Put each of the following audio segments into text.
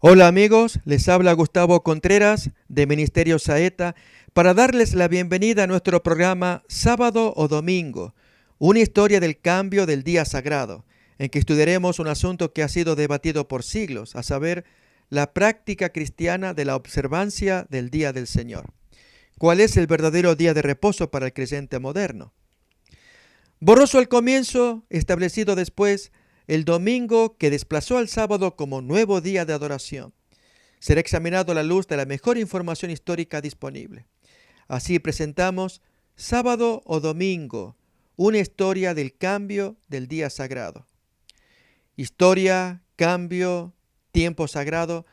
Hola amigos, les habla Gustavo Contreras de Ministerio Saeta para darles la bienvenida a nuestro programa Sábado o Domingo, una historia del cambio del día sagrado, en que estudiaremos un asunto que ha sido debatido por siglos, a saber, la práctica cristiana de la observancia del Día del Señor. ¿Cuál es el verdadero día de reposo para el creyente moderno? Borroso al comienzo, establecido después, el domingo que desplazó al sábado como nuevo día de adoración. Será examinado a la luz de la mejor información histórica disponible. Así presentamos Sábado o Domingo, una historia del cambio del día sagrado. Historia, cambio, tiempo sagrado,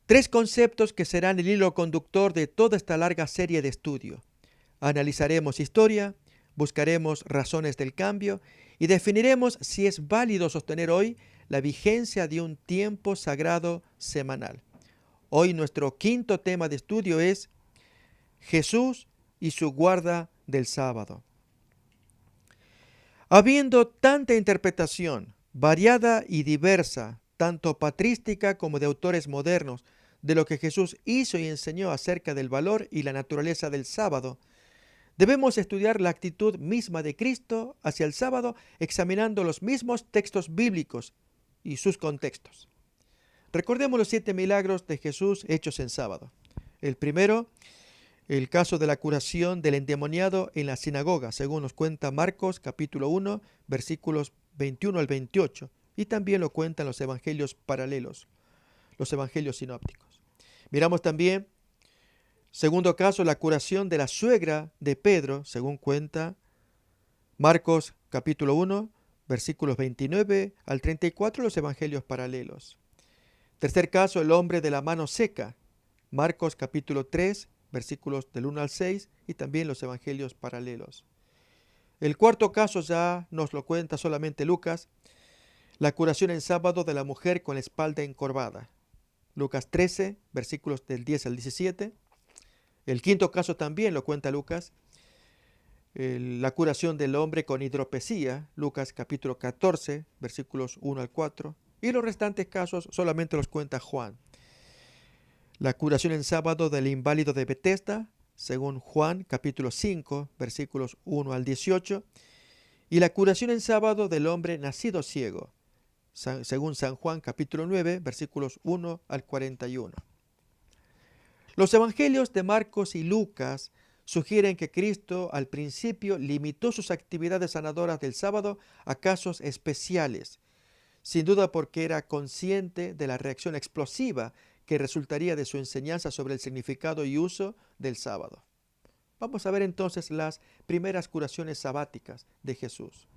tres conceptos que serán el hilo conductor de toda esta larga serie de estudio. Analizaremos historia, buscaremos razones del cambio y definiremos si es válido sostener hoy la vigencia de un tiempo sagrado semanal. Hoy nuestro quinto tema de estudio es Jesús y su guarda del sábado. Habiendo tanta interpretación, variada y diversa, tanto patrística como de autores modernos, de lo que Jesús hizo y enseñó acerca del valor y la naturaleza del sábado, debemos estudiar la actitud misma de Cristo hacia el sábado examinando los mismos textos bíblicos y sus contextos. Recordemos los 7 milagros de Jesús hechos en sábado. El primero, el caso de la curación del endemoniado en la sinagoga, según nos cuenta Marcos capítulo 1, versículos 21 al 28, y también lo cuentan los evangelios paralelos, los evangelios sinópticos. Miramos también, segundo caso, la curación de la suegra de Pedro, según cuenta Marcos capítulo 1, versículos 29 al 34, los evangelios paralelos. Tercer caso, el hombre de la mano seca, Marcos capítulo 3, versículos del 1 al 6 y también los evangelios paralelos. El cuarto caso ya nos lo cuenta solamente Lucas, la curación en sábado de la mujer con la espalda encorvada, Lucas 13, versículos del 10 al 17. El quinto caso también lo cuenta Lucas, la curación del hombre con hidropesía, Lucas capítulo 14, versículos 1 al 4. Y los restantes casos solamente los cuenta Juan. La curación en sábado del inválido de Betesda, según Juan capítulo 5, versículos 1 al 18. Y la curación en sábado del hombre nacido ciego, según San Juan capítulo 9, versículos 1 al 41. Los evangelios de Marcos y Lucas sugieren que Cristo al principio limitó sus actividades sanadoras del sábado a casos especiales, sin duda porque era consciente de la reacción explosiva que resultaría de su enseñanza sobre el significado y uso del sábado. Vamos a ver entonces las primeras curaciones sabáticas de Jesús.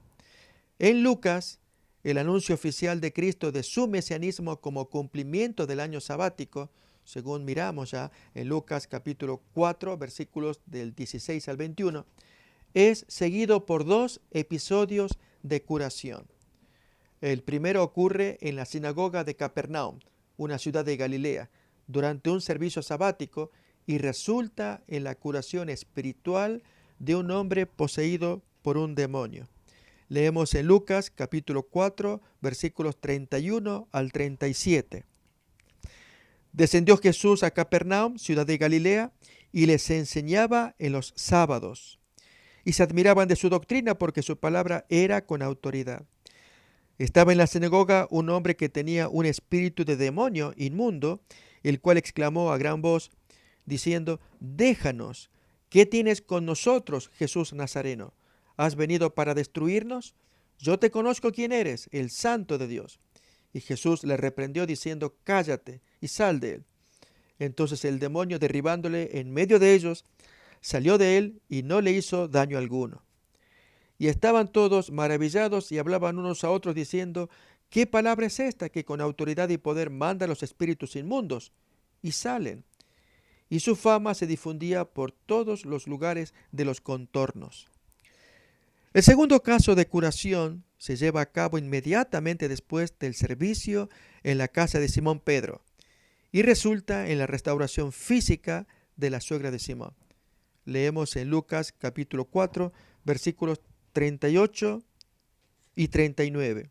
En Lucas, el anuncio oficial de Cristo de su mesianismo como cumplimiento del año sabático, según miramos ya en Lucas capítulo 4, versículos del 16 al 21, es seguido por dos episodios de curación. El primero ocurre en la sinagoga de Capernaum, una ciudad de Galilea, durante un servicio sabático y resulta en la curación espiritual de un hombre poseído por un demonio. Leemos en Lucas capítulo 4, versículos 31 al 37. Descendió Jesús a Capernaum, ciudad de Galilea, y les enseñaba en los sábados. Y se admiraban de su doctrina porque su palabra era con autoridad. Estaba en la sinagoga un hombre que tenía un espíritu de demonio inmundo, el cual exclamó a gran voz, diciendo, déjanos, ¿qué tienes con nosotros, Jesús Nazareno? ¿Has venido para destruirnos? Yo te conozco quién eres, el Santo de Dios. Y Jesús le reprendió diciendo, cállate y sal de él. Entonces el demonio, derribándole en medio de ellos, salió de él y no le hizo daño alguno. Y estaban todos maravillados y hablaban unos a otros diciendo, ¿qué palabra es esta que con autoridad y poder manda a los espíritus inmundos? Y salen. Y su fama se difundía por todos los lugares de los contornos. El segundo caso de curación se lleva a cabo inmediatamente después del servicio en la casa de Simón Pedro y resulta en la restauración física de la suegra de Simón. Leemos en Lucas capítulo 4, versículos 38 y 39.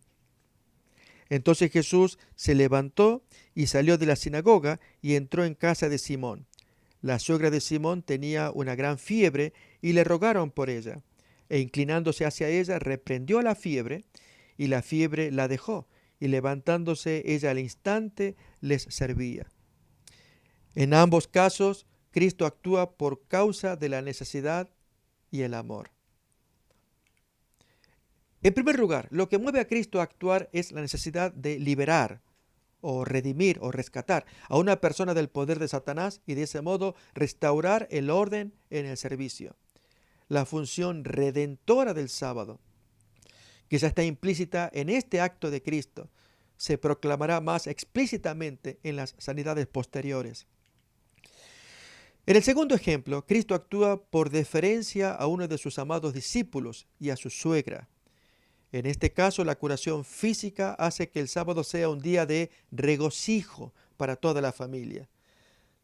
Entonces Jesús se levantó y salió de la sinagoga y entró en casa de Simón. La suegra de Simón tenía una gran fiebre y le rogaron por ella. E inclinándose hacia ella, reprendió la fiebre y la fiebre la dejó. Y levantándose ella al instante, les servía. En ambos casos, Cristo actúa por causa de la necesidad y el amor. En primer lugar, lo que mueve a Cristo a actuar es la necesidad de liberar o redimir o rescatar a una persona del poder de Satanás y de ese modo restaurar el orden en el servicio. La función redentora del sábado, que ya está implícita en este acto de Cristo, se proclamará más explícitamente en las sanidades posteriores. En el segundo ejemplo, Cristo actúa por deferencia a uno de sus amados discípulos y a su suegra. En este caso, la curación física hace que el sábado sea un día de regocijo para toda la familia.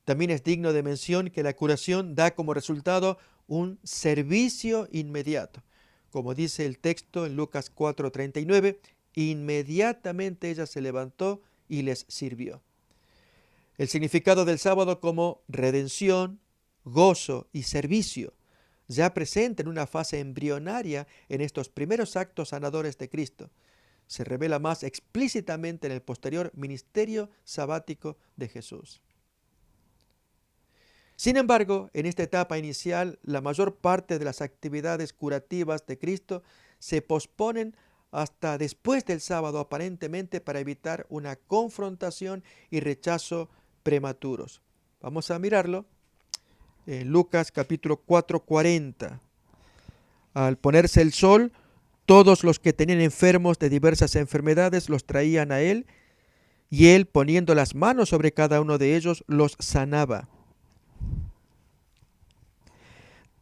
También es digno de mención que la curación da como resultado un servicio inmediato. Como dice el texto en Lucas 4:39, inmediatamente ella se levantó y les sirvió. El significado del sábado como redención, gozo y servicio, ya presente en una fase embrionaria en estos primeros actos sanadores de Cristo, se revela más explícitamente en el posterior ministerio sabático de Jesús. Sin embargo, en esta etapa inicial, la mayor parte de las actividades curativas de Cristo se posponen hasta después del sábado, aparentemente para evitar una confrontación y rechazo prematuros. Vamos a mirarlo en Lucas capítulo 4:40. Al ponerse el sol, todos los que tenían enfermos de diversas enfermedades los traían a él, y él, poniendo las manos sobre cada uno de ellos, los sanaba.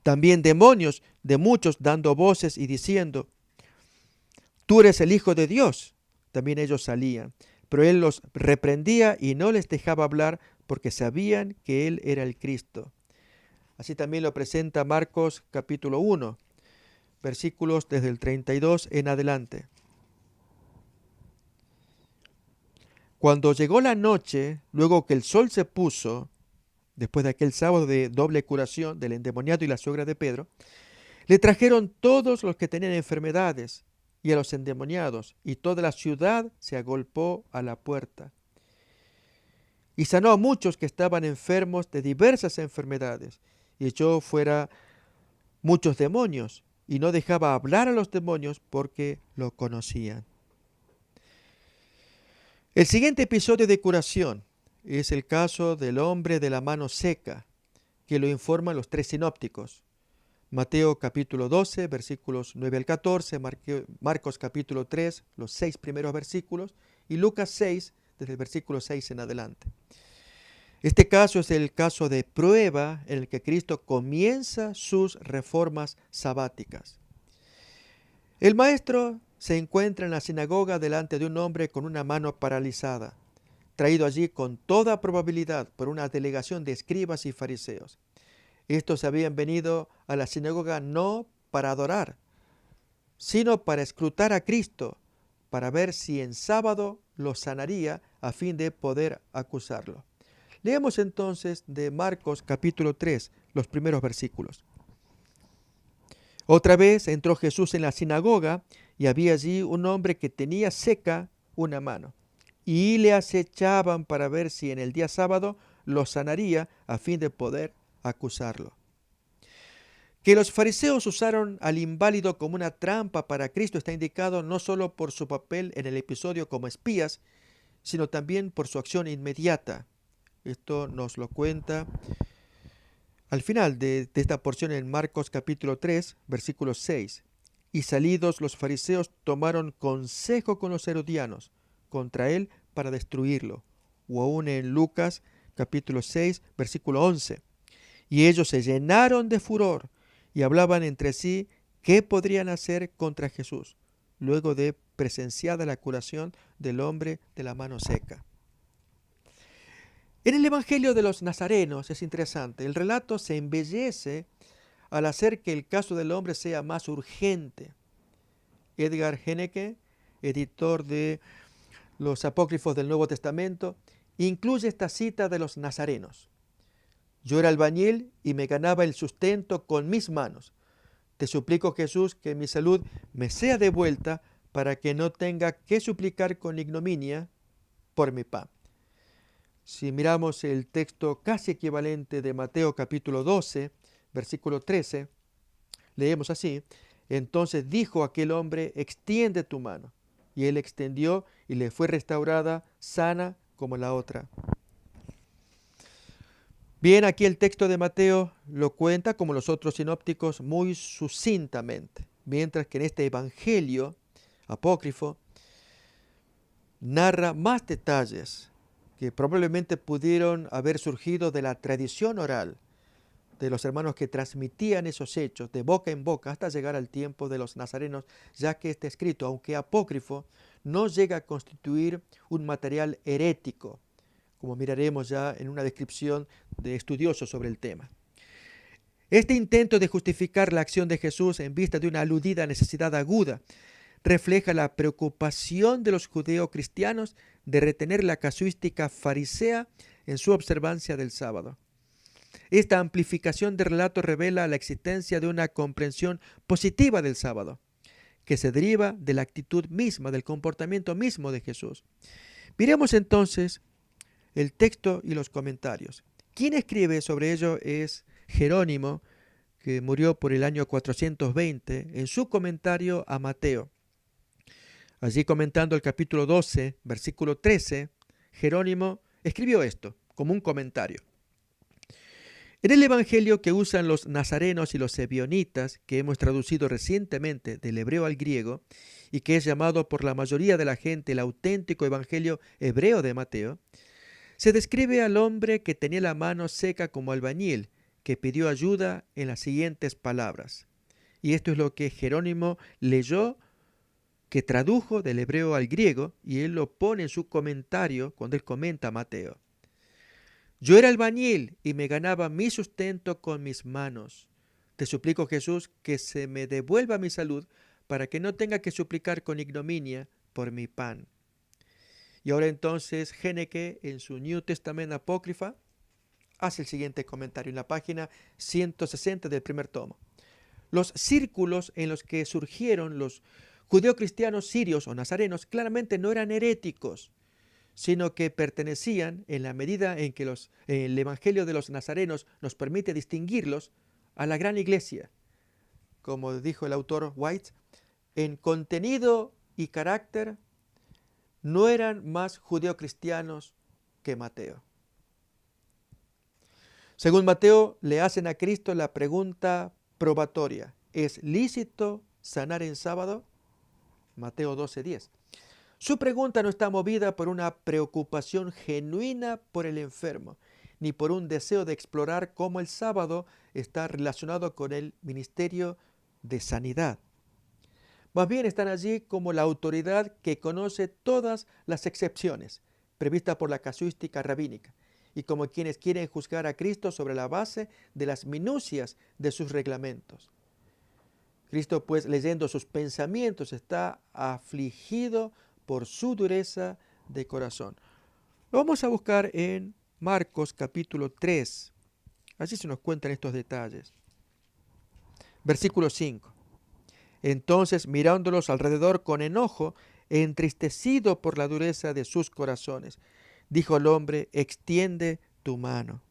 También demonios de muchos dando voces y diciendo: tú eres el Hijo de Dios. También ellos salían, pero él los reprendía y no les dejaba hablar porque sabían que él era el Cristo. Así también lo presenta Marcos capítulo 1, versículos desde el 32 en adelante. Cuando llegó la noche, luego que el sol se puso, después de aquel sábado de doble curación del endemoniado y la suegra de Pedro, le trajeron todos los que tenían enfermedades y a los endemoniados, y toda la ciudad se agolpó a la puerta. Y sanó a muchos que estaban enfermos de diversas enfermedades, y echó fuera muchos demonios, y no dejaba hablar a los demonios porque lo conocían. El siguiente episodio de curación es el caso del hombre de la mano seca, que lo informan los tres sinópticos. Mateo capítulo 12, versículos 9 al 14, Marcos capítulo 3, los 6 primeros versículos, y Lucas 6, desde el versículo 6 en adelante. Este caso es el caso de prueba en el que Cristo comienza sus reformas sabáticas. El maestro se encuentra en la sinagoga delante de un hombre con una mano paralizada, traído allí con toda probabilidad por una delegación de escribas y fariseos. Estos habían venido a la sinagoga no para adorar, sino para escrutar a Cristo, para ver si en sábado lo sanaría a fin de poder acusarlo. Leemos entonces de Marcos capítulo 3, los primeros versículos. Otra vez entró Jesús en la sinagoga y había allí un hombre que tenía seca una mano. Y le acechaban para ver si en el día sábado lo sanaría a fin de poder acusarlo. Que los fariseos usaron al inválido como una trampa para Cristo está indicado no solo por su papel en el episodio como espías, sino también por su acción inmediata. Esto nos lo cuenta al final de esta porción en Marcos capítulo 3, versículo 6. Y salidos los fariseos tomaron consejo con los herodianos contra él para destruirlo. O aún en Lucas capítulo 6, versículo 11. Y ellos se llenaron de furor y hablaban entre sí qué podrían hacer contra Jesús, luego de presenciada la curación del hombre de la mano seca. En el Evangelio de los Nazarenos es interesante, el relato se embellece al hacer que el caso del hombre sea más urgente. Edgar Hennecke, editor de los apócrifos del Nuevo Testamento, incluye esta cita de los nazarenos. Yo era albañil y me ganaba el sustento con mis manos. Te suplico, Jesús, que mi salud me sea devuelta para que no tenga que suplicar con ignominia por mi pan. Si miramos el texto casi equivalente de Mateo capítulo 12, versículo 13, leemos así: entonces dijo aquel hombre, extiende tu mano. Y él extendió y le fue restaurada, sana como la otra. Bien, aquí el texto de Mateo lo cuenta, como los otros sinópticos, muy sucintamente, mientras que en este evangelio apócrifo narra más detalles que probablemente pudieron haber surgido de la tradición oral de los hermanos que transmitían esos hechos de boca en boca hasta llegar al tiempo de los nazarenos, ya que este escrito, aunque apócrifo, no llega a constituir un material herético, como miraremos ya en una descripción de estudiosos sobre el tema. Este intento de justificar la acción de Jesús en vista de una aludida necesidad aguda refleja la preocupación de los judeocristianos de retener la casuística farisea en su observancia del sábado. Esta amplificación de relato revela la existencia de una comprensión positiva del sábado, que se deriva de la actitud misma, del comportamiento mismo de Jesús. Miremos entonces el texto y los comentarios. Quien escribe sobre ello es Jerónimo, que murió por el año 420, en su comentario a Mateo. Allí comentando el capítulo 12, versículo 13, Jerónimo escribió esto como un comentario. En el evangelio que usan los nazarenos y los ebionitas, que hemos traducido recientemente del hebreo al griego, y que es llamado por la mayoría de la gente el auténtico evangelio hebreo de Mateo, se describe al hombre que tenía la mano seca como albañil, que pidió ayuda en las siguientes palabras. Y esto es lo que Jerónimo leyó, que tradujo del hebreo al griego, y él lo pone en su comentario cuando él comenta a Mateo. Yo era albañil y me ganaba mi sustento con mis manos. Te suplico, Jesús, que se me devuelva mi salud para que no tenga que suplicar con ignominia por mi pan. Y ahora entonces Géneke, en su New Testament apócrifa, hace el siguiente comentario en la página 160 del primer tomo. Los círculos en los que surgieron los judeocristianos sirios o nazarenos claramente no eran heréticos, sino que pertenecían, en la medida en que el Evangelio de los nazarenos nos permite distinguirlos, a la gran iglesia. Como dijo el autor White, en contenido y carácter no eran más judeocristianos que Mateo. Según Mateo, le hacen a Cristo la pregunta probatoria: ¿es lícito sanar en sábado? Mateo 12:10. Su pregunta no está movida por una preocupación genuina por el enfermo, ni por un deseo de explorar cómo el sábado está relacionado con el ministerio de sanidad. Más bien están allí como la autoridad que conoce todas las excepciones previstas por la casuística rabínica, y como quienes quieren juzgar a Cristo sobre la base de las minucias de sus reglamentos. Cristo, pues, leyendo sus pensamientos, está afligido por su dureza de corazón. Lo vamos a buscar en Marcos capítulo 3. Allí se nos cuentan estos detalles. Versículo 5. Entonces, mirándolos alrededor con enojo, entristecido por la dureza de sus corazones, dijo al hombre: extiende tu mano.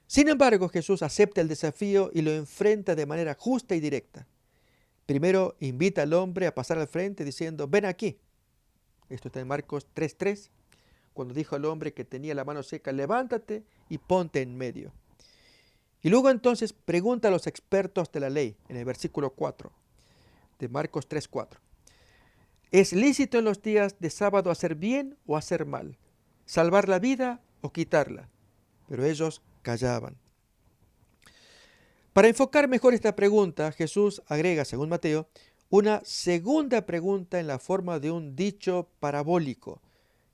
Sin embargo, Jesús acepta el desafío y lo enfrenta de manera justa y directa. Primero invita al hombre a pasar al frente diciendo: ven aquí. Esto está en Marcos 3:3, cuando dijo al hombre que tenía la mano seca: levántate y ponte en medio. Y luego entonces pregunta a los expertos de la ley, en el versículo 4 de Marcos 3:4. ¿Es lícito en los días de sábado hacer bien o hacer mal? ¿Salvar la vida o quitarla? Pero ellos callaban. Para enfocar mejor esta pregunta, Jesús agrega, según Mateo, una segunda pregunta en la forma de un dicho parabólico,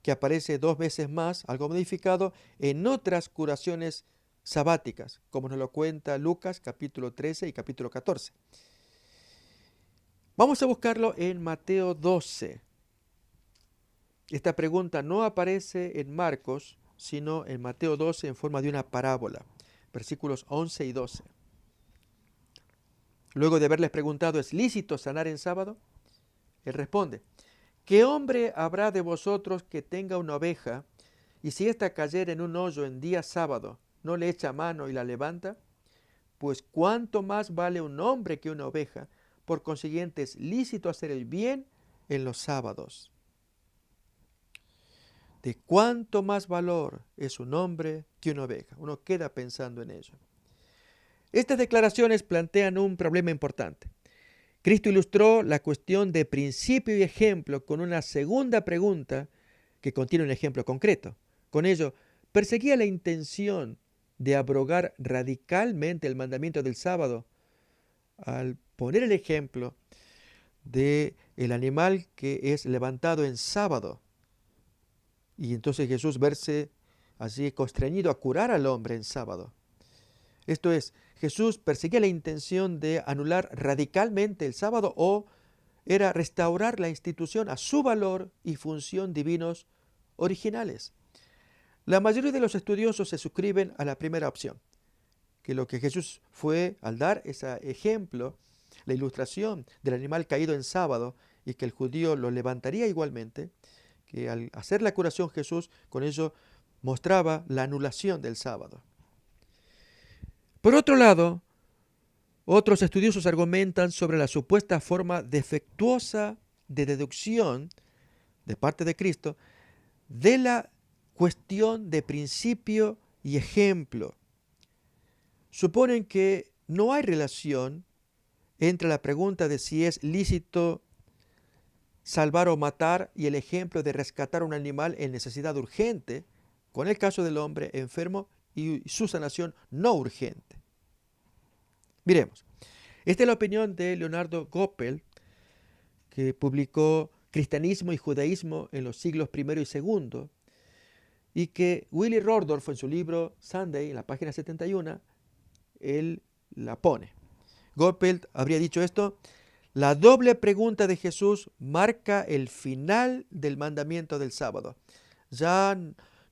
que aparece 2 veces más, algo modificado, en otras curaciones sabáticas, como nos lo cuenta Lucas capítulo 13 y capítulo 14. Vamos a buscarlo en Mateo 12. Esta pregunta no aparece en Marcos, sino en Mateo 12 en forma de una parábola, versículos 11 y 12. Luego de haberles preguntado, ¿es lícito sanar en sábado? Él responde, ¿qué hombre habrá de vosotros que tenga una oveja y si ésta cayera en un hoyo en día sábado, no le echa mano y la levanta? Pues cuánto más vale un hombre que una oveja. Por consiguiente es lícito hacer el bien en los sábados. De cuánto más valor es un hombre que una oveja. Uno queda pensando en ello. Estas declaraciones plantean un problema importante. Cristo ilustró la cuestión de principio y ejemplo con una segunda pregunta que contiene un ejemplo concreto. Con ello, perseguía la intención de abrogar radicalmente el mandamiento del sábado al poner el ejemplo de el animal que es levantado en sábado. Y entonces Jesús verse así constreñido a curar al hombre en sábado. Esto es, Jesús perseguía la intención de anular radicalmente el sábado o era restaurar la institución a su valor y función divinos originales. La mayoría de los estudiosos se suscriben a la primera opción, que lo que Jesús fue al dar ese ejemplo, la ilustración del animal caído en sábado y que el judío lo levantaría igualmente, que al hacer la curación Jesús con ello mostraba la anulación del sábado. Por otro lado, otros estudiosos argumentan sobre la supuesta forma defectuosa de deducción de parte de Cristo de la cuestión de principio y ejemplo. Suponen que no hay relación entre la pregunta de si es lícito salvar o matar y el ejemplo de rescatar un animal en necesidad urgente, con el caso del hombre enfermo y su sanación no urgente. Miremos, esta es la opinión de Leonardo Goppel, que publicó Cristianismo y Judaísmo en los siglos I y II, y que Willy Rordorf en su libro Sunday, en la página 71, él la pone. Goppel habría dicho esto: la doble pregunta de Jesús marca el final del mandamiento del sábado. Ya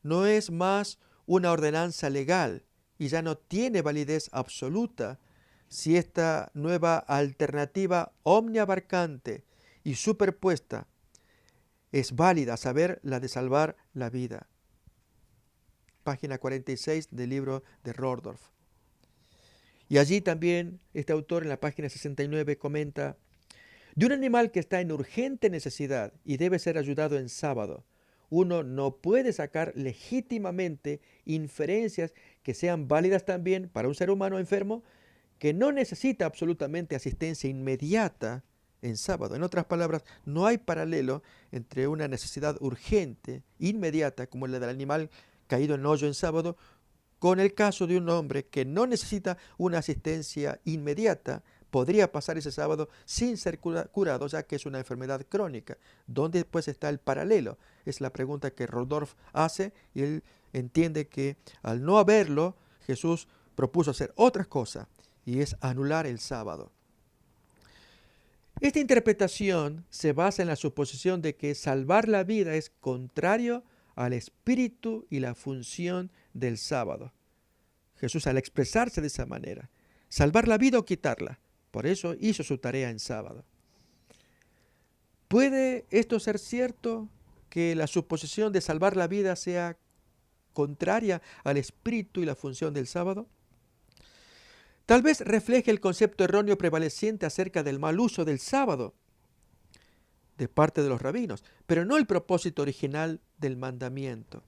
no es más una ordenanza legal y ya no tiene validez absoluta si esta nueva alternativa omniabarcante y superpuesta es válida, a saber, la de salvar la vida. Página 46 del libro de Rordorf. Y allí también este autor en la página 69 comenta: de un animal que está en urgente necesidad y debe ser ayudado en sábado, uno no puede sacar legítimamente inferencias que sean válidas también para un ser humano enfermo que no necesita absolutamente asistencia inmediata en sábado. En otras palabras, no hay paralelo entre una necesidad urgente, inmediata, como la del animal caído en hoyo en sábado, con el caso de un hombre que no necesita una asistencia inmediata, podría pasar ese sábado sin ser curado, ya que es una enfermedad crónica. ¿Dónde pues está el paralelo? Es la pregunta que Rodolphe hace y él entiende que al no haberlo, Jesús propuso hacer otra cosa y es anular el sábado. Esta interpretación se basa en la suposición de que salvar la vida es contrario al espíritu y la función del sábado. Jesús, al expresarse de esa manera, salvar la vida o quitarla, por eso hizo su tarea en sábado. ¿Puede esto ser cierto, que la suposición de salvar la vida sea contraria al espíritu y la función del sábado? Tal vez refleje el concepto erróneo prevaleciente acerca del mal uso del sábado de parte de los rabinos, pero no el propósito original del mandamiento.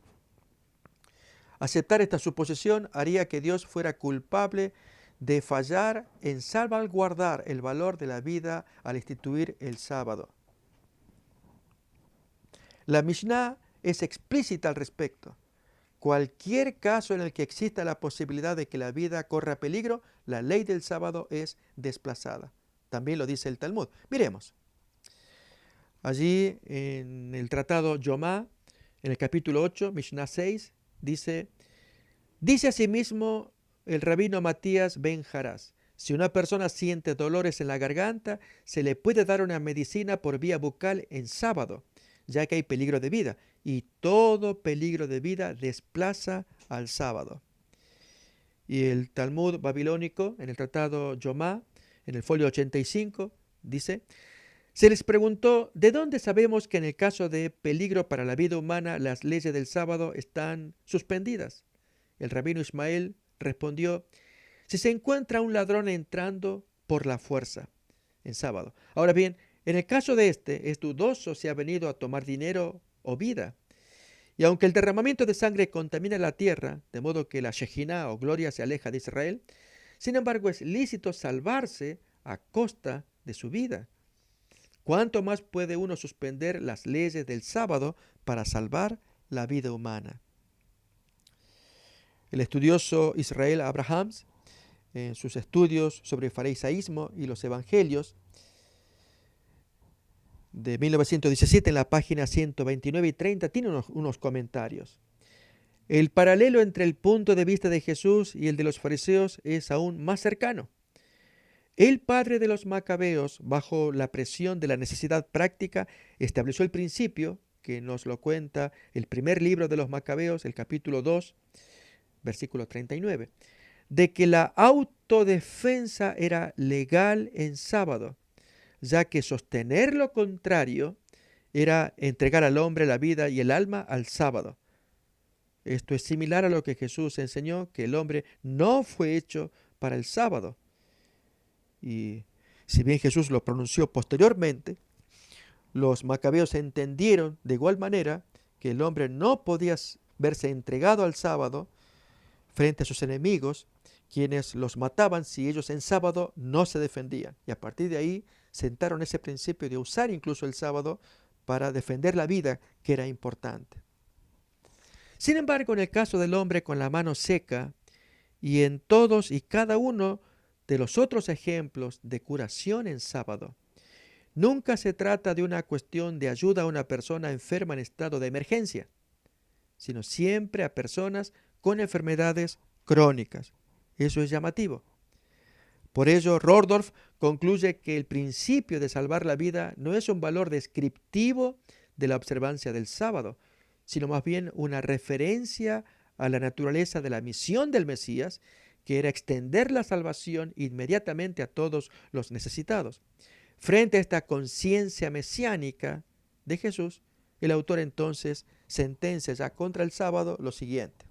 Aceptar esta suposición haría que Dios fuera culpable de fallar en salvaguardar el valor de la vida al instituir el sábado. La Mishnah es explícita al respecto. Cualquier caso en el que exista la posibilidad de que la vida corra peligro, la ley del sábado es desplazada. También lo dice el Talmud. Miremos. Allí en el tratado Yomá, en el capítulo 8, Mishnah 6, dice asimismo el rabino Matías ben Harás: si una persona siente dolores en la garganta, se le puede dar una medicina por vía bucal en sábado, ya que hay peligro de vida, y todo peligro de vida desplaza al sábado. Y el Talmud babilónico, en el tratado Yomá, en el folio 85, dice: se les preguntó, ¿de dónde sabemos que en el caso de peligro para la vida humana las leyes del sábado están suspendidas? El rabino Ismael respondió: si se encuentra un ladrón entrando por la fuerza, en sábado. Ahora bien, en el caso de este, es dudoso si ha venido a tomar dinero o vida. Y aunque el derramamiento de sangre contamina la tierra, de modo que la Shejinah o gloria se aleja de Israel, sin embargo es lícito salvarse a costa de su vida. ¿Cuánto más puede uno suspender las leyes del sábado para salvar la vida humana? El estudioso Israel Abrahams, en sus estudios sobre el farisaísmo y los evangelios, de 1917, en la página 129 y 30, tiene unos comentarios. El paralelo entre el punto de vista de Jesús y el de los fariseos es aún más cercano. El padre de los macabeos, bajo la presión de la necesidad práctica, estableció el principio, que nos lo cuenta el primer libro de los macabeos, el capítulo 2, versículo 39, de que la autodefensa era legal en sábado, ya que sostener lo contrario era entregar al hombre la vida y el alma al sábado. Esto es similar a lo que Jesús enseñó, que el hombre no fue hecho para el sábado. Y si bien Jesús lo pronunció posteriormente, los macabeos entendieron de igual manera que el hombre no podía verse entregado al sábado frente a sus enemigos, quienes los mataban si ellos en sábado no se defendían. Y a partir de ahí sentaron ese principio de usar incluso el sábado para defender la vida, que era importante. Sin embargo, en el caso del hombre con la mano seca y en todos y cada uno de los otros ejemplos de curación en sábado, nunca se trata de una cuestión de ayuda a una persona enferma en estado de emergencia, sino siempre a personas con enfermedades crónicas. Eso es llamativo. Por ello, Rordorf concluye que el principio de salvar la vida no es un valor descriptivo de la observancia del sábado, sino más bien una referencia a la naturaleza de la misión del Mesías, que era extender la salvación inmediatamente a todos los necesitados. Frente a esta conciencia mesiánica de Jesús, el autor entonces sentencia ya contra el sábado lo siguiente: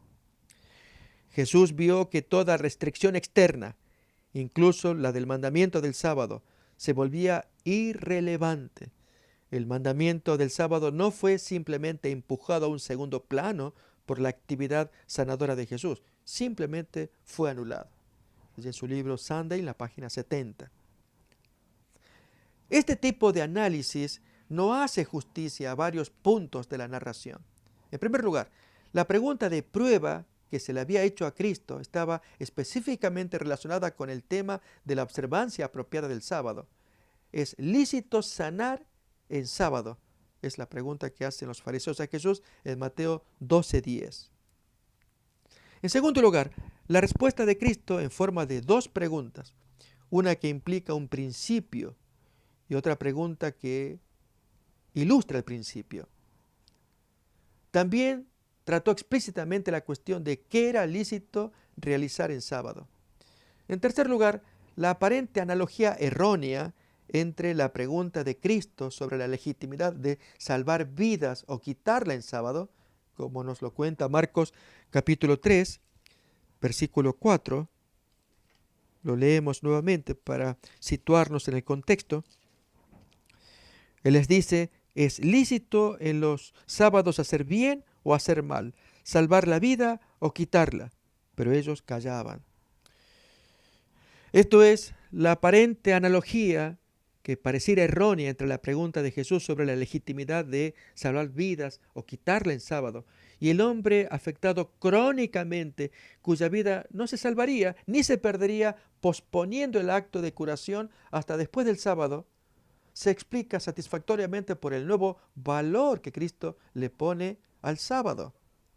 Jesús vio que toda restricción externa, incluso la del mandamiento del sábado, se volvía irrelevante. El mandamiento del sábado no fue simplemente empujado a un segundo plano por la actividad sanadora de Jesús, simplemente fue anulado. Es en su libro Sunday, en la página 70. Este tipo de análisis no hace justicia a varios puntos de la narración. En primer lugar, la pregunta de prueba que se le había hecho a Cristo estaba específicamente relacionada con el tema de la observancia apropiada del sábado. ¿Es lícito sanar en sábado? Es la pregunta que hacen los fariseos a Jesús en Mateo 12:10. En segundo lugar, la respuesta de Cristo en forma de dos preguntas, una que implica un principio y otra pregunta que ilustra el principio. También trató explícitamente la cuestión de qué era lícito realizar en sábado. En tercer lugar, la aparente analogía errónea entre la pregunta de Cristo sobre la legitimidad de salvar vidas o quitarla en sábado, como nos lo cuenta Marcos capítulo 3, versículo 4. Lo leemos nuevamente para situarnos en el contexto. Él les dice: ¿es lícito en los sábados hacer bien o hacer mal, salvar la vida o quitarla? Pero ellos callaban. Esto es la aparente analogía que pareciera errónea entre la pregunta de Jesús sobre la legitimidad de salvar vidas o quitarla en sábado y el hombre afectado crónicamente, cuya vida no se salvaría ni se perdería posponiendo el acto de curación hasta después del sábado. Se explica satisfactoriamente por el nuevo valor que Cristo le pone al sábado.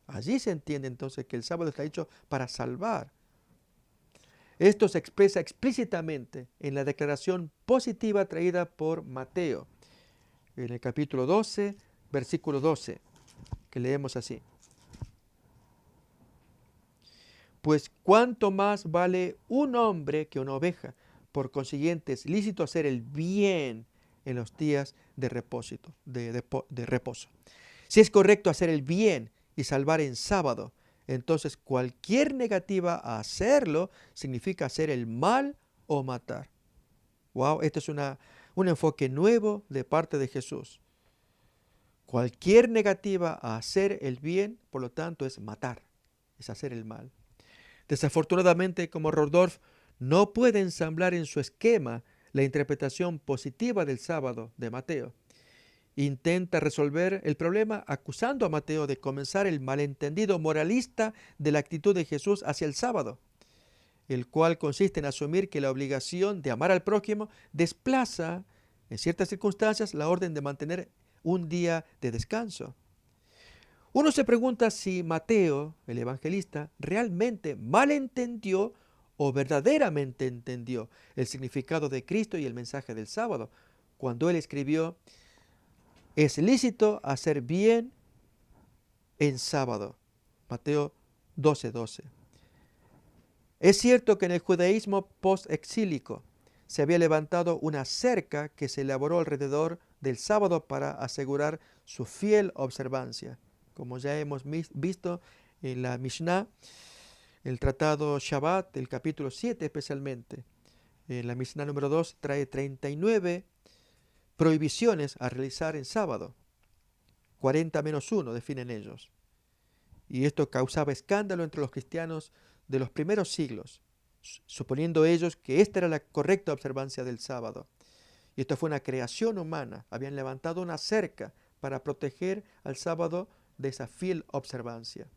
Allí se entiende entonces que el sábado está hecho para salvar. Esto se expresa explícitamente en la declaración positiva traída por Mateo, en el capítulo 12, versículo 12. que leemos así. Pues cuánto más vale un hombre que una oveja. Por consiguiente, es lícito hacer el bien en los días de reposo. Si es correcto hacer el bien y salvar en sábado, entonces cualquier negativa a hacerlo significa hacer el mal o matar. Wow, este es un enfoque nuevo de parte de Jesús. Cualquier negativa a hacer el bien, por lo tanto, es matar, es hacer el mal. Desafortunadamente, como Rodolphe no puede ensamblar en su esquema la interpretación positiva del sábado de Mateo, intenta resolver el problema acusando a Mateo de comenzar el malentendido moralista de la actitud de Jesús hacia el sábado, el cual consiste en asumir que la obligación de amar al prójimo desplaza, en ciertas circunstancias, la orden de mantener un día de descanso. Uno se pregunta si Mateo, el evangelista, realmente malentendió o verdaderamente entendió el significado de Cristo y el mensaje del sábado, cuando él escribió: es lícito hacer bien en sábado. Mateo 12:12. Es cierto que en el judaísmo post-exílico se había levantado una cerca que se elaboró alrededor del sábado para asegurar su fiel observancia. Como ya hemos visto en la Mishnah, el tratado Shabbat, el capítulo 7 especialmente. En la Mishnah número 2 trae 39 prohibiciones a realizar en sábado. 40 menos 1 definen ellos. Y esto causaba escándalo entre los cristianos de los primeros siglos, suponiendo ellos que esta era la correcta observancia del sábado. Y esto fue una creación humana. Habían levantado una cerca para proteger al sábado de esa fiel observancia.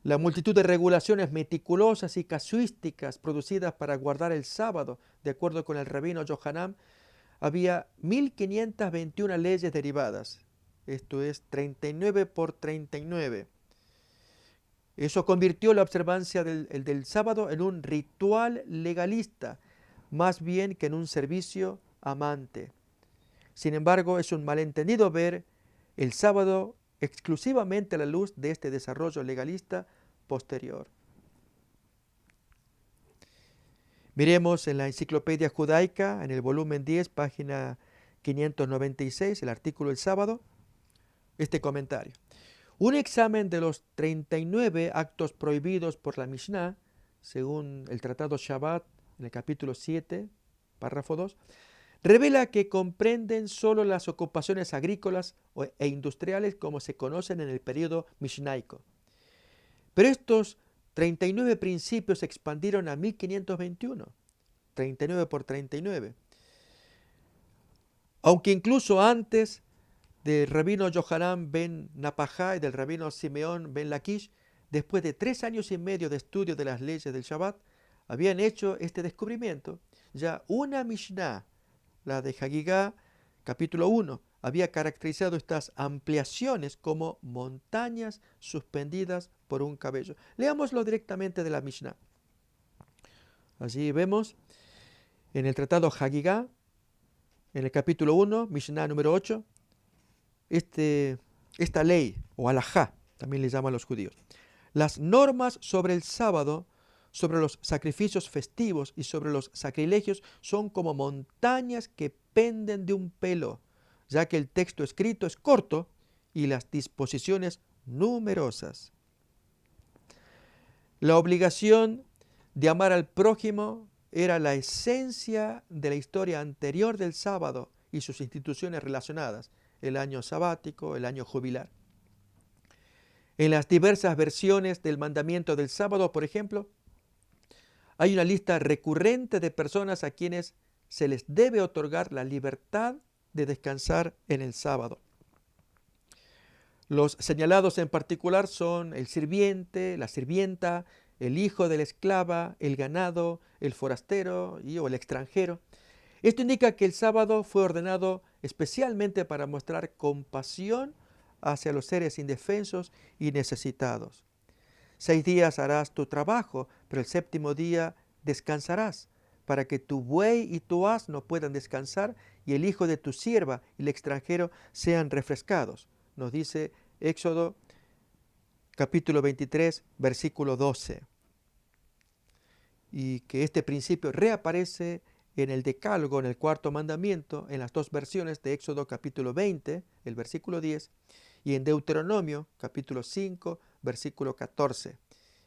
La multitud de regulaciones meticulosas y casuísticas producidas para guardar el sábado, de acuerdo con el rabino Yohanan, había 1521 leyes derivadas. Esto es 39 por 39. Eso convirtió la observancia del sábado en un ritual legalista, más bien que en un servicio amante. Sin embargo, es un malentendido ver el sábado exclusivamente a la luz de este desarrollo legalista posterior. Miremos en la Enciclopedia Judaica, en el volumen 10, página 596, el artículo El sábado, este comentario. Un examen de los 39 actos prohibidos por la Mishnah, según el Tratado Shabbat, en el capítulo 7, párrafo 2, revela que comprenden solo las ocupaciones agrícolas e industriales como se conocen en el periodo mishnaico. Pero estos 39 principios se expandieron a 1521, 39 por 39. Aunque incluso antes del rabino Yohanan ben Napajá y del rabino Simeón ben Laquish, después de 3 años y medio de estudio de las leyes del Shabbat, habían hecho este descubrimiento. Ya una Mishnah, la de Hagigá, capítulo 1, había caracterizado estas ampliaciones como montañas suspendidas por un cabello. Leámoslo directamente de la Mishnah. Allí vemos en el tratado Hagigá, en el capítulo 1, Mishnah número 8, esta ley, o alajá, también le llaman los judíos. Las normas sobre el sábado, sobre los sacrificios festivos y sobre los sacrilegios son como montañas que penden de un pelo, ya que el texto escrito es corto y las disposiciones numerosas. La obligación de amar al prójimo era la esencia de la historia anterior del sábado y sus instituciones relacionadas, el año sabático, el año jubilar. En las diversas versiones del mandamiento del sábado, por ejemplo, hay una lista recurrente de personas a quienes se les debe otorgar la libertad de descansar en el sábado. Los señalados en particular son el sirviente, la sirvienta, el hijo de la esclava, el ganado, el forastero o el extranjero. Esto indica que el sábado fue ordenado especialmente para mostrar compasión hacia los seres indefensos y necesitados. 6 días harás tu trabajo, pero el 7º día descansarás, para que tu buey y tu asno puedan descansar y el hijo de tu sierva y el extranjero sean refrescados, nos dice Éxodo capítulo 23, versículo 12. Y que este principio reaparece en el Decálogo, en el cuarto mandamiento, en las dos versiones de Éxodo capítulo 20, el versículo 10, y en Deuteronomio capítulo 5, versículo 14.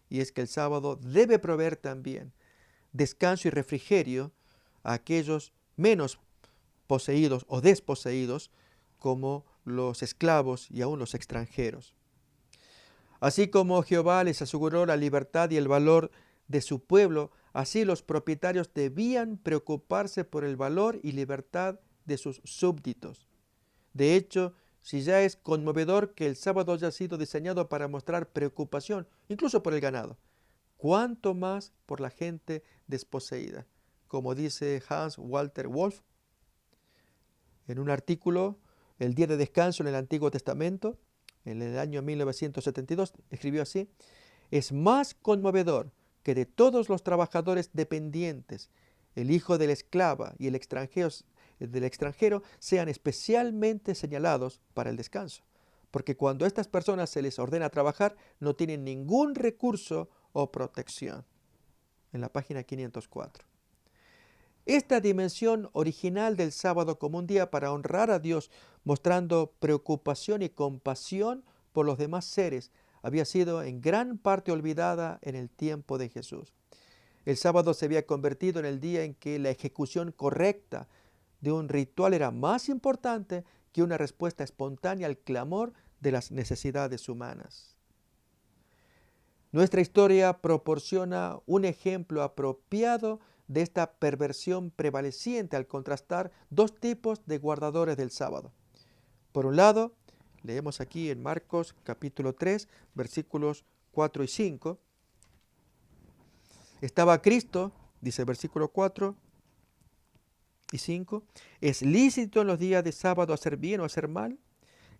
Y es que el sábado debe proveer también descanso y refrigerio a aquellos menos poseídos o desposeídos, como los esclavos y aún los extranjeros. Así como Jehová les aseguró la libertad y el valor de su pueblo, así los propietarios debían preocuparse por el valor y libertad de sus súbditos. De hecho, si ya es conmovedor que el sábado haya sido diseñado para mostrar preocupación, incluso por el ganado, ¿cuánto más por la gente desposeída? Como dice Hans Walter Wolf en un artículo, El día de descanso en el Antiguo Testamento, en el año 1972, escribió así: es más conmovedor que de todos los trabajadores dependientes, el hijo de la esclava y el extranjero sean especialmente señalados para el descanso. Porque cuando a estas personas se les ordena trabajar, no tienen ningún recurso o protección. En la página 504. Esta dimensión original del sábado como un día para honrar a Dios, mostrando preocupación y compasión por los demás seres, había sido en gran parte olvidada en el tiempo de Jesús. El sábado se había convertido en el día en que la ejecución correcta de un ritual era más importante que una respuesta espontánea al clamor de las necesidades humanas. Nuestra historia proporciona un ejemplo apropiado de esta perversión prevaleciente al contrastar dos tipos de guardadores del sábado. Por un lado, leemos aquí en Marcos capítulo 3, versículos 4 y 5. Estaba Cristo, dice el versículo 4 y 5, ¿es lícito en los días de sábado hacer bien o hacer mal?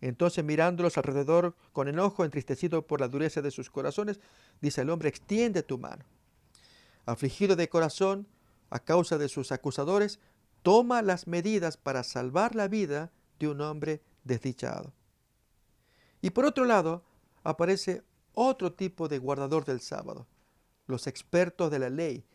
Entonces, mirándolos alrededor con enojo, entristecido por la dureza de sus corazones, dice el hombre: extiende tu mano. Afligido de corazón a causa de sus acusadores, toma las medidas para salvar la vida de un hombre desdichado. Y por otro lado, aparece otro tipo de guardador del sábado, los expertos de la ley,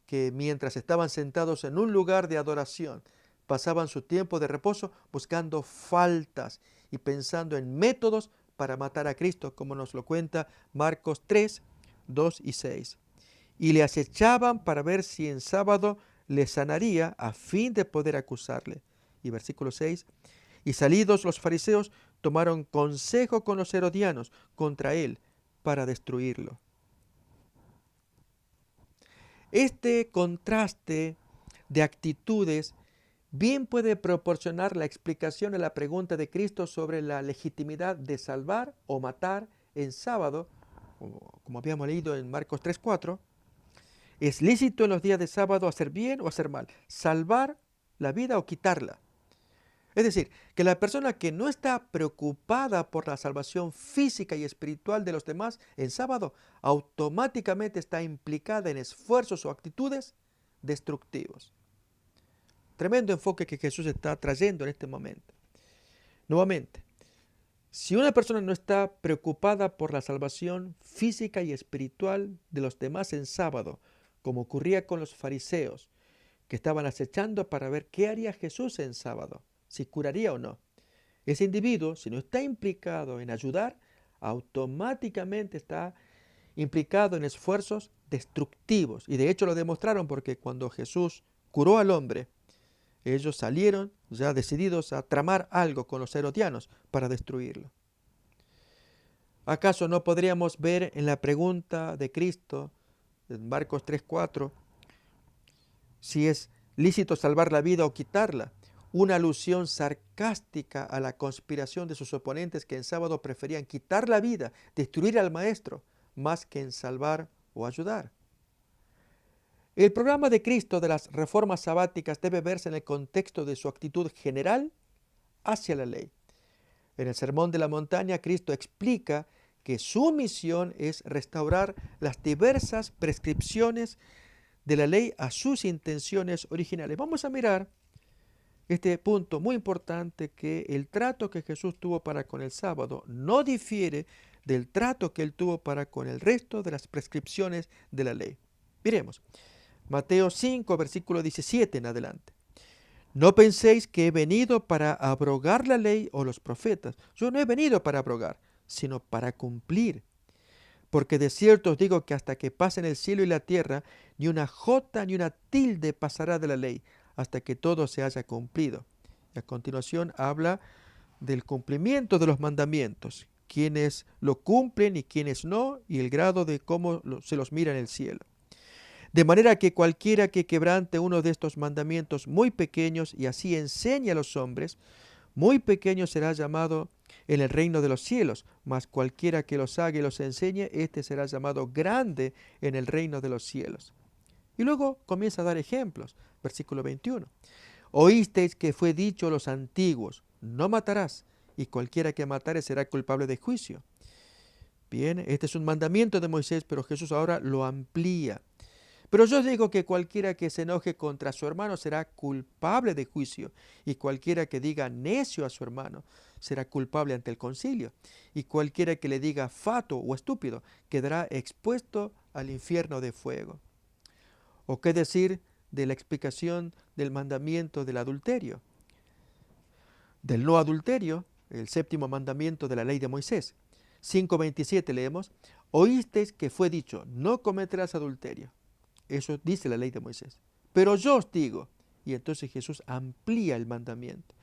que mientras estaban sentados en un lugar de adoración, pasaban su tiempo de reposo buscando faltas y pensando en métodos para matar a Cristo, como nos lo cuenta Marcos 3, 2 y 6. Y le acechaban para ver si en sábado le sanaría a fin de poder acusarle. Y versículo 6, y salidos los fariseos tomaron consejo con los herodianos contra él para destruirlo. Este contraste de actitudes bien puede proporcionar la explicación a la pregunta de Cristo sobre la legitimidad de salvar o matar en sábado, como habíamos leído en Marcos 3:4. ¿Es lícito en los días de sábado hacer bien o hacer mal? ¿Salvar la vida o quitarla? Es decir, que la persona que no está preocupada por la salvación física y espiritual de los demás en sábado, automáticamente está implicada en esfuerzos o actitudes destructivos. Tremendo enfoque que Jesús está trayendo en este momento. Nuevamente, si una persona no está preocupada por la salvación física y espiritual de los demás en sábado, como ocurría con los fariseos, que estaban acechando para ver qué haría Jesús en sábado, si curaría o no. Ese individuo, si no está implicado en ayudar, automáticamente está implicado en esfuerzos destructivos. Y de hecho lo demostraron, porque cuando Jesús curó al hombre, ellos salieron ya decididos a tramar algo con los herodianos para destruirlo. ¿Acaso no podríamos ver en la pregunta de Cristo, en Marcos 3:4, si es lícito salvar la vida o quitarla, una alusión sarcástica a la conspiración de sus oponentes, que en sábado preferían quitar la vida, destruir al maestro, más que en salvar o ayudar? El programa de Cristo de las reformas sabáticas debe verse en el contexto de su actitud general hacia la ley. En el Sermón de la Montaña, Cristo explica que su misión es restaurar las diversas prescripciones de la ley a sus intenciones originales. Vamos a mirar este punto muy importante, que el trato que Jesús tuvo para con el sábado no difiere del trato que él tuvo para con el resto de las prescripciones de la ley. Miremos, Mateo 5, versículo 17 en adelante. No penséis que he venido para abrogar la ley o los profetas. Yo no he venido para abrogar, sino para cumplir. Porque de cierto os digo que hasta que pasen el cielo y la tierra, ni una jota ni una tilde pasará de la ley, hasta que todo se haya cumplido. Y a continuación habla del cumplimiento de los mandamientos, quienes lo cumplen y quienes no, y el grado de cómo se los mira en el cielo. De manera que cualquiera que quebrante uno de estos mandamientos muy pequeños y así enseñe a los hombres, muy pequeño será llamado en el reino de los cielos, mas cualquiera que los haga y los enseñe, éste será llamado grande en el reino de los cielos. Y luego comienza a dar ejemplos. Versículo 21. Oísteis que fue dicho a los antiguos, no matarás, y cualquiera que matare será culpable de juicio. Bien, este es un mandamiento de Moisés, pero Jesús ahora lo amplía. Pero yo digo que cualquiera que se enoje contra su hermano será culpable de juicio, y cualquiera que diga necio a su hermano será culpable ante el concilio, y cualquiera que le diga fato o estúpido quedará expuesto al infierno de fuego. ¿O qué decir de la explicación del mandamiento del adulterio? Del no adulterio, el séptimo mandamiento de la ley de Moisés. 5:27 leemos, oísteis que fue dicho, no cometerás adulterio. Eso dice la ley de Moisés. Pero yo os digo, y entonces Jesús amplía el mandamiento,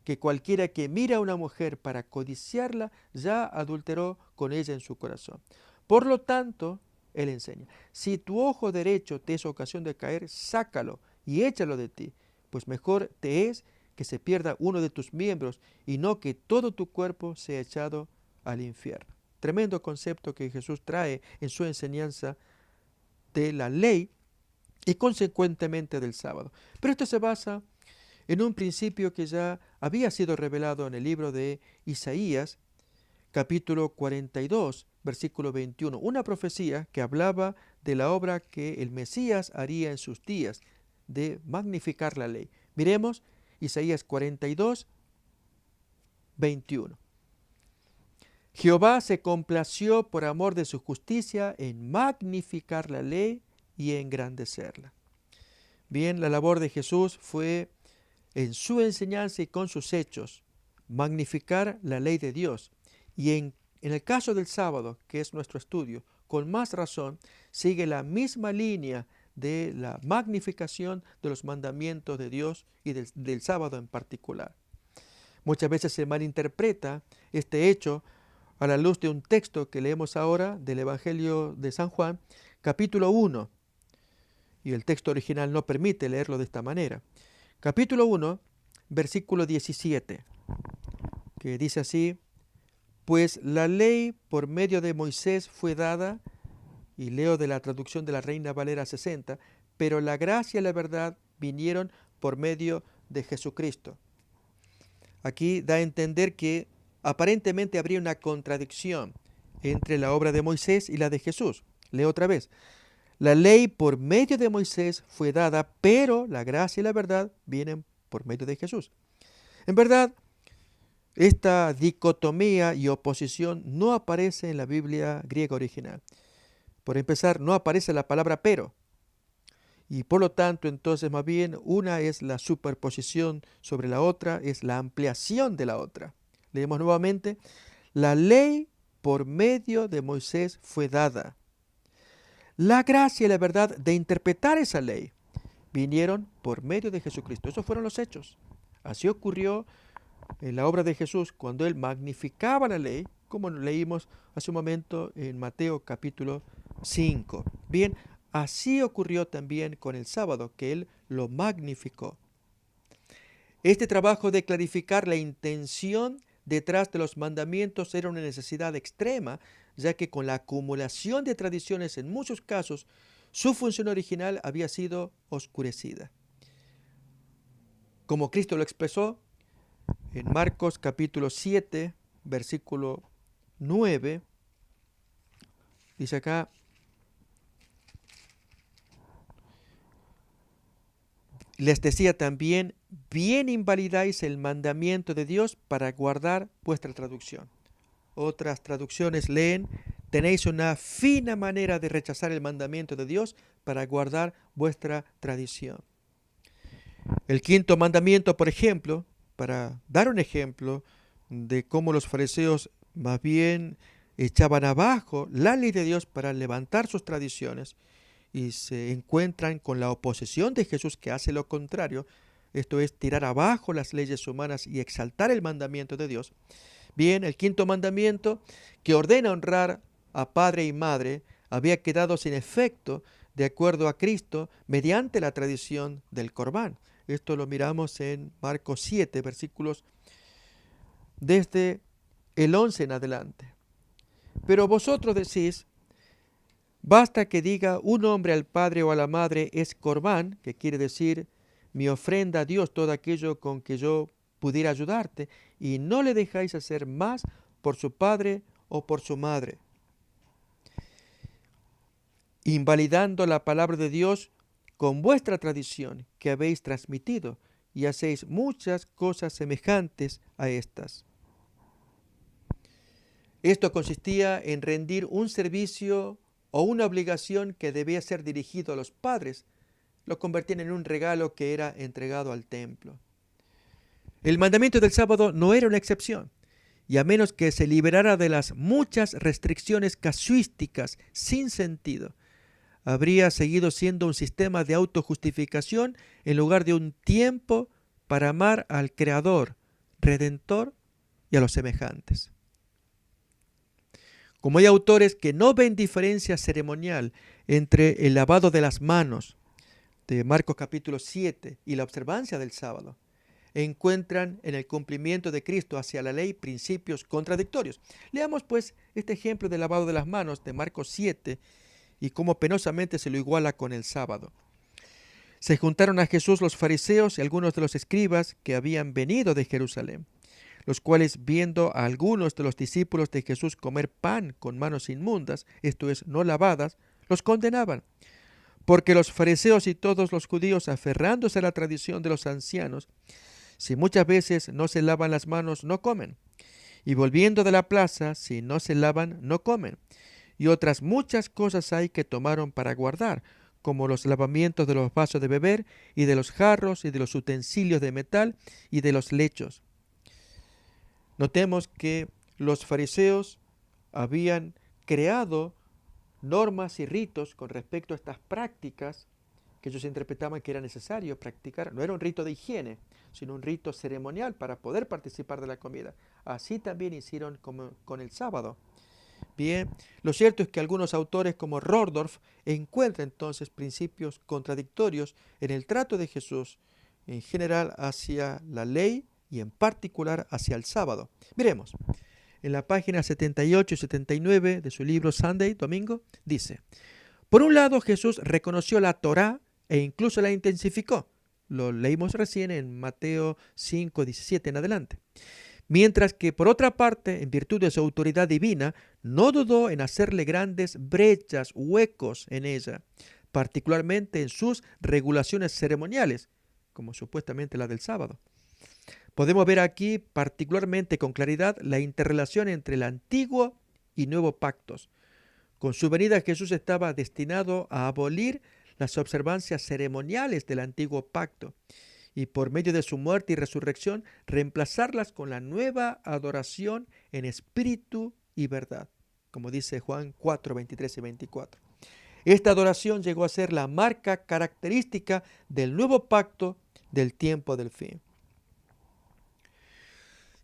que cualquiera que mira a una mujer para codiciarla, ya adulteró con ella en su corazón. Por lo tanto, él enseña, si tu ojo derecho te es ocasión de caer, sácalo y échalo de ti, pues mejor te es que se pierda uno de tus miembros y no que todo tu cuerpo sea echado al infierno. Tremendo concepto que Jesús trae en su enseñanza de la ley y consecuentemente del sábado. Pero esto se basa en un principio que ya había sido revelado en el libro de Isaías, capítulo 42, versículo 21, una profecía que hablaba de la obra que el Mesías haría en sus días, de magnificar la ley. Miremos Isaías 42, 21. Jehová se complació por amor de su justicia en magnificar la ley y engrandecerla. Bien, la labor de Jesús fue en su enseñanza y con sus hechos magnificar la ley de Dios. Y en el caso del sábado, que es nuestro estudio, con más razón sigue la misma línea de la magnificación de los mandamientos de Dios y del sábado en particular. Muchas veces se malinterpreta este hecho a la luz de un texto que leemos ahora del Evangelio de San Juan, capítulo 1, y el texto original no permite leerlo de esta manera. Capítulo 1, versículo 17, que dice así, pues la ley por medio de Moisés fue dada, y leo de la traducción de la Reina Valera 60, pero la gracia y la verdad vinieron por medio de Jesucristo. Aquí da a entender que aparentemente habría una contradicción entre la obra de Moisés y la de Jesús. Leo otra vez. La ley por medio de Moisés fue dada, pero la gracia y la verdad vienen por medio de Jesús. En verdad, esta dicotomía y oposición no aparece en la Biblia griega original. Por empezar, no aparece la palabra pero. Y por lo tanto, entonces, más bien, una es la superposición sobre la otra, es la ampliación de la otra. Leemos nuevamente, la ley por medio de Moisés fue dada. La gracia y la verdad de interpretar esa ley vinieron por medio de Jesucristo. Esos fueron los hechos. Así ocurrió en la obra de Jesús cuando él magnificaba la ley, como leímos hace un momento en Mateo capítulo 5. Bien, así ocurrió también con el sábado, que él lo magnificó. Este trabajo de clarificar la intención detrás de los mandamientos era una necesidad extrema, ya que con la acumulación de tradiciones en muchos casos, su función original había sido oscurecida. Como Cristo lo expresó en Marcos capítulo 7, versículo 9, dice acá, les decía también, bien invalidáis el mandamiento de Dios para guardar vuestra traducción. Otras traducciones leen, tenéis una fina manera de rechazar el mandamiento de Dios para guardar vuestra tradición. El quinto mandamiento, por ejemplo, para dar un ejemplo de cómo los fariseos más bien echaban abajo la ley de Dios para levantar sus tradiciones y se encuentran con la oposición de Jesús que hace lo contrario, esto es tirar abajo las leyes humanas y exaltar el mandamiento de Dios. Bien, el quinto mandamiento, que ordena honrar a padre y madre, había quedado sin efecto de acuerdo a Cristo mediante la tradición del Corbán. Esto lo miramos en Marcos 7, versículos desde el 11 en adelante. Pero vosotros decís, basta que diga un hombre al padre o a la madre es Corbán, que quiere decir mi ofrenda a Dios, todo aquello con que yo pudiera ayudarte, y no le dejáis hacer más por su padre o por su madre, invalidando la palabra de Dios con vuestra tradición que habéis transmitido, y hacéis muchas cosas semejantes a estas. Esto consistía en rendir un servicio o una obligación que debía ser dirigido a los padres, lo convertían en un regalo que era entregado al templo. El mandamiento del sábado no era una excepción, y a menos que se liberara de las muchas restricciones casuísticas sin sentido, habría seguido siendo un sistema de autojustificación en lugar de un tiempo para amar al Creador, Redentor y a los semejantes. Como hay autores que no ven diferencia ceremonial entre el lavado de las manos de Marcos capítulo 7 y la observancia del sábado, encuentran en el cumplimiento de Cristo hacia la ley principios contradictorios. Leamos pues este ejemplo del lavado de las manos de Marcos 7 y cómo penosamente se lo iguala con el sábado. Se juntaron a Jesús los fariseos y algunos de los escribas que habían venido de Jerusalén, los cuales, viendo a algunos de los discípulos de Jesús comer pan con manos inmundas, esto es, no lavadas, los condenaban. Porque los fariseos y todos los judíos, aferrándose a la tradición de los ancianos, si muchas veces no se lavan las manos, no comen. Y volviendo de la plaza, si no se lavan, no comen. Y otras muchas cosas hay que tomaron para guardar, como los lavamientos de los vasos de beber, y de los jarros, y de los utensilios de metal, y de los lechos. Notemos que los fariseos habían creado normas y ritos con respecto a estas prácticas que ellos interpretaban que era necesario practicar. No era un rito de higiene, sino un rito ceremonial para poder participar de la comida. Así también hicieron con el sábado. Bien, lo cierto es que algunos autores como Rordorf encuentran entonces principios contradictorios en el trato de Jesús en general hacia la ley y en particular hacia el sábado. Miremos, en la página 78 y 79 de su libro Sunday, Domingo, dice, por un lado Jesús reconoció la Torá e incluso la intensificó. Lo leímos recién en Mateo 5, 17 en adelante. Mientras que, por otra parte, en virtud de su autoridad divina, no dudó en hacerle grandes brechas, huecos en ella, particularmente en sus regulaciones ceremoniales, como supuestamente la del sábado. Podemos ver aquí particularmente con claridad la interrelación entre el antiguo y nuevo pactos. Con su venida Jesús estaba destinado a abolir las observancias ceremoniales del antiguo pacto y por medio de su muerte y resurrección reemplazarlas con la nueva adoración en espíritu y verdad, como dice Juan 4, 23 y 24. Esta adoración llegó a ser la marca característica del nuevo pacto del tiempo del fin.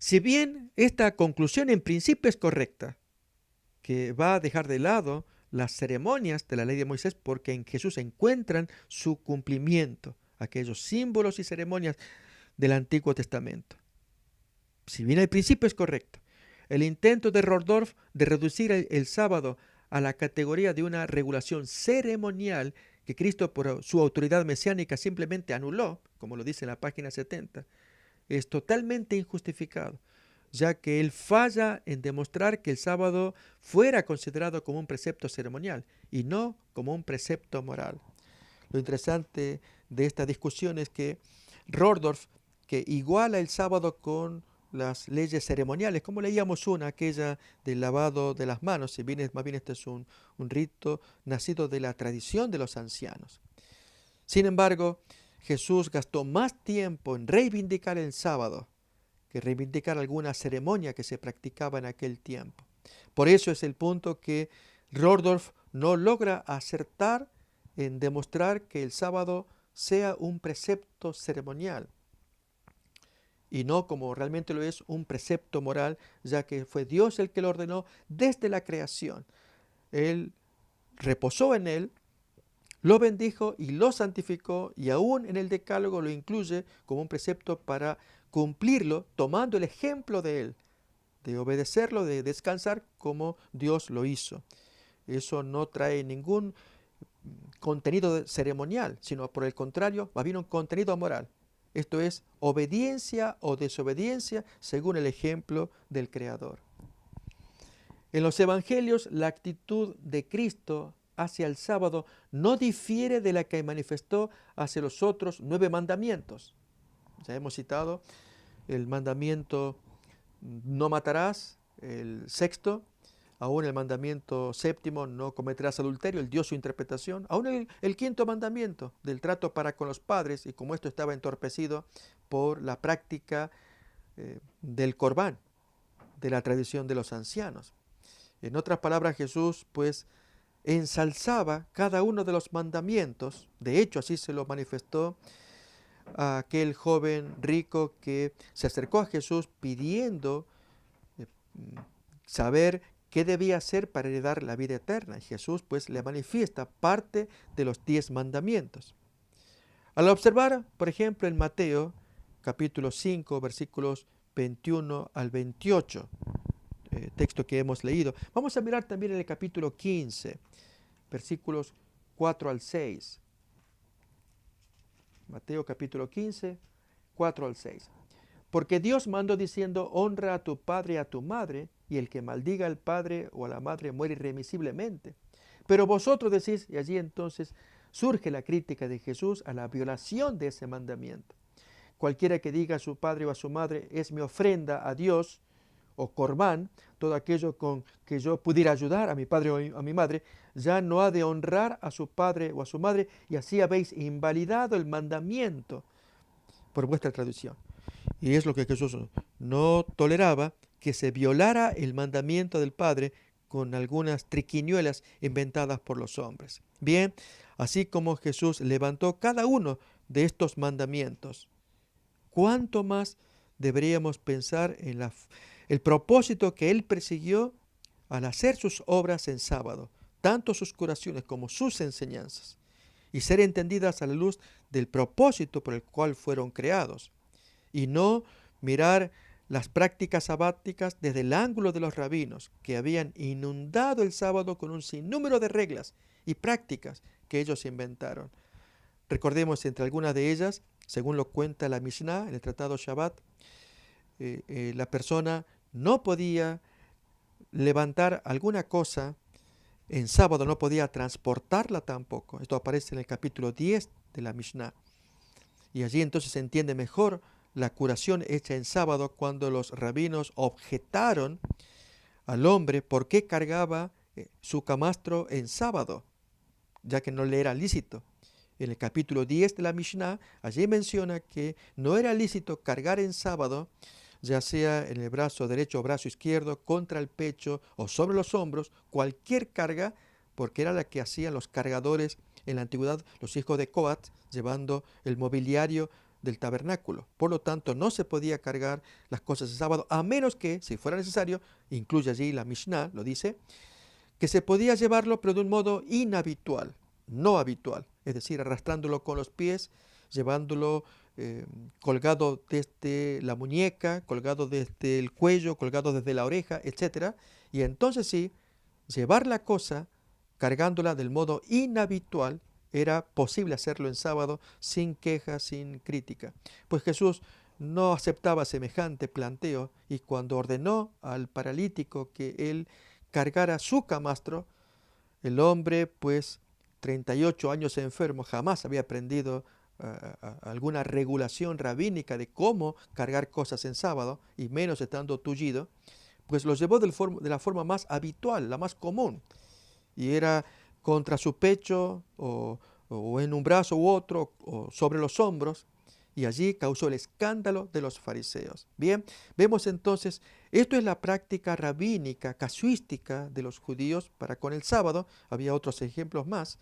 Si bien esta conclusión en principio es correcta, que va a dejar de lado las ceremonias de la ley de Moisés porque en Jesús encuentran su cumplimiento, aquellos símbolos y ceremonias del Antiguo Testamento. Si bien el principio es correcto, el intento de Rordorf de reducir el sábado a la categoría de una regulación ceremonial que Cristo por su autoridad mesiánica simplemente anuló, como lo dice en la página 70, es totalmente injustificado, ya que él falla en demostrar que el sábado fuera considerado como un precepto ceremonial y no como un precepto moral. Lo interesante de esta discusión es que Rordorf, que iguala el sábado con las leyes ceremoniales, como leíamos una, aquella del lavado de las manos, si bien más bien este es un rito nacido de la tradición de los ancianos. Sin embargo, Jesús gastó más tiempo en reivindicar el sábado que reivindicar alguna ceremonia que se practicaba en aquel tiempo. Por eso es el punto que Rordorf no logra acertar en demostrar que el sábado sea un precepto ceremonial y no como realmente lo es un precepto moral, ya que fue Dios el que lo ordenó desde la creación. Él reposó en él, lo bendijo y lo santificó, y aún en el decálogo lo incluye como un precepto para cumplirlo, tomando el ejemplo de él, de obedecerlo, de descansar como Dios lo hizo. Eso no trae ningún contenido ceremonial, sino por el contrario, va bien un contenido moral. Esto es obediencia o desobediencia según el ejemplo del Creador. En los evangelios, la actitud de Cristo hacia el sábado no difiere de la que manifestó hacia los otros 9 mandamientos. Ya hemos citado el mandamiento no matarás, el sexto, aún el mandamiento séptimo, no cometerás adulterio, él dio su interpretación, aún el quinto mandamiento del trato para con los padres, y como esto estaba entorpecido por la práctica del corbán, de la tradición de los ancianos. En otras palabras, Jesús pues ensalzaba cada uno de los mandamientos. De hecho, así se lo manifestó a aquel joven rico que se acercó a Jesús pidiendo saber qué debía hacer para heredar la vida eterna. Y Jesús pues le manifiesta parte de los 10 mandamientos. Al observar, por ejemplo, en Mateo capítulo 5, versículos 21 al 28, texto que hemos leído, vamos a mirar también en el capítulo 15, versículos 4 al 6. Mateo capítulo 15, 4 al 6. Porque Dios mandó diciendo, honra a tu padre y a tu madre, y el que maldiga al padre o a la madre muere irremisiblemente. Pero vosotros decís, y allí entonces surge la crítica de Jesús a la violación de ese mandamiento. Cualquiera que diga a su padre o a su madre, es mi ofrenda a Dios, o corbán, todo aquello con que yo pudiera ayudar a mi padre o a mi madre, ya no ha de honrar a su padre o a su madre, y así habéis invalidado el mandamiento por vuestra traducción. Y es lo que Jesús no toleraba, que se violara el mandamiento del Padre con algunas triquiñuelas inventadas por los hombres. Bien, así como Jesús levantó cada uno de estos mandamientos, ¿cuánto más deberíamos pensar en el propósito que Él persiguió al hacer sus obras en sábado, tanto sus curaciones como sus enseñanzas, y ser entendidas a la luz del propósito por el cual fueron creados? Y no mirar las prácticas sabáticas desde el ángulo de los rabinos, que habían inundado el sábado con un sinnúmero de reglas y prácticas que ellos inventaron. Recordemos entre algunas de ellas, según lo cuenta la Mishnah en el Tratado Shabbat, la persona no podía levantar alguna cosa en sábado, no podía transportarla tampoco. Esto aparece en el capítulo 10 de la Mishnah. Y allí entonces se entiende mejor la curación hecha en sábado, cuando los rabinos objetaron al hombre por qué cargaba su camastro en sábado, ya que no le era lícito. En el capítulo 10 de la Mishnah, allí menciona que no era lícito cargar en sábado, ya sea en el brazo derecho o brazo izquierdo, contra el pecho o sobre los hombros, cualquier carga, porque era la que hacían los cargadores en la antigüedad, los hijos de Coat, llevando el mobiliario del tabernáculo. Por lo tanto, no se podía cargar las cosas de sábado, a menos que, si fuera necesario, incluye allí la Mishnah, lo dice, que se podía llevarlo, pero de un modo inhabitual, no habitual, es decir, arrastrándolo con los pies, llevándolo colgado desde la muñeca, colgado desde el cuello, colgado desde la oreja, etc. Y entonces sí, llevar la cosa cargándola del modo inhabitual, era posible hacerlo en sábado sin queja, sin crítica. Pues Jesús no aceptaba semejante planteo, y cuando ordenó al paralítico que él cargara su camastro, el hombre, pues 38 años enfermo, jamás había aprendido alguna regulación rabínica de cómo cargar cosas en sábado, y menos estando tullido, pues lo llevó de la forma más habitual, la más común, y era contra su pecho o en un brazo u otro o sobre los hombros, y allí causó el escándalo de los fariseos. Bien, vemos entonces, esto es la práctica rabínica, casuística de los judíos para con el sábado. Había otros ejemplos más,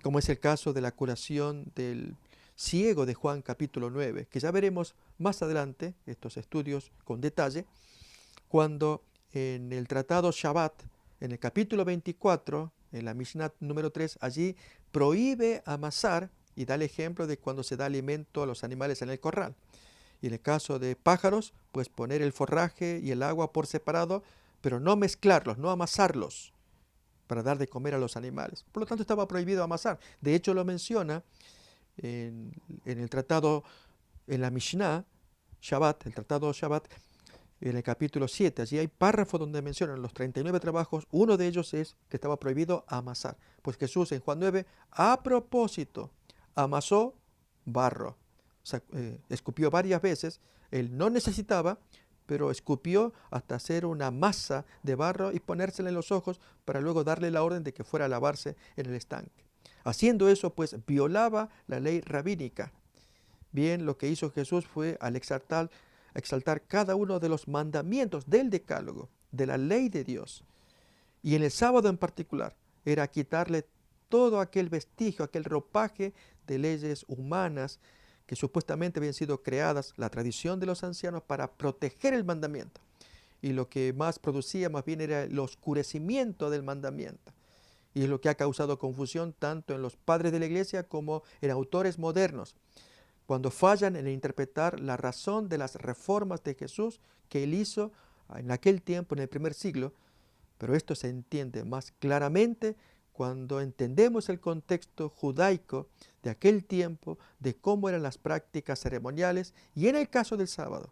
como es el caso de la curación del ciego de Juan capítulo 9, que ya veremos más adelante, estos estudios con detalle, cuando en el tratado Shabbat, en el capítulo 24, en la Mishnah número 3, allí prohíbe amasar y da el ejemplo de cuando se da alimento a los animales en el corral. Y en el caso de pájaros, pues poner el forraje y el agua por separado, pero no mezclarlos, no amasarlos para dar de comer a los animales. Por lo tanto, estaba prohibido amasar. De hecho, lo menciona en, en el tratado, en la Mishnah, Shabbat, el tratado Shabbat, en el capítulo 7. Allí hay párrafos donde mencionan los 39 trabajos. Uno de ellos es que estaba prohibido amasar. Pues Jesús en Juan 9, a propósito, amasó barro. O sea, escupió varias veces. Él no necesitaba, pero escupió hasta hacer una masa de barro y ponérsela en los ojos para luego darle la orden de que fuera a lavarse en el estanque. Haciendo eso, pues violaba la ley rabínica. Bien, lo que hizo Jesús fue al exaltar cada uno de los mandamientos del decálogo, de la ley de Dios. Y en el sábado en particular, era quitarle todo aquel vestigio, aquel ropaje de leyes humanas que supuestamente habían sido creadas, la tradición de los ancianos, para proteger el mandamiento. Y lo que más producía más bien era el oscurecimiento del mandamiento. Y es lo que ha causado confusión tanto en los padres de la iglesia como en autores modernos, cuando fallan en interpretar la razón de las reformas de Jesús que él hizo en aquel tiempo, en el primer siglo. Pero esto se entiende más claramente cuando entendemos el contexto judaico de aquel tiempo, de cómo eran las prácticas ceremoniales, y en el caso del sábado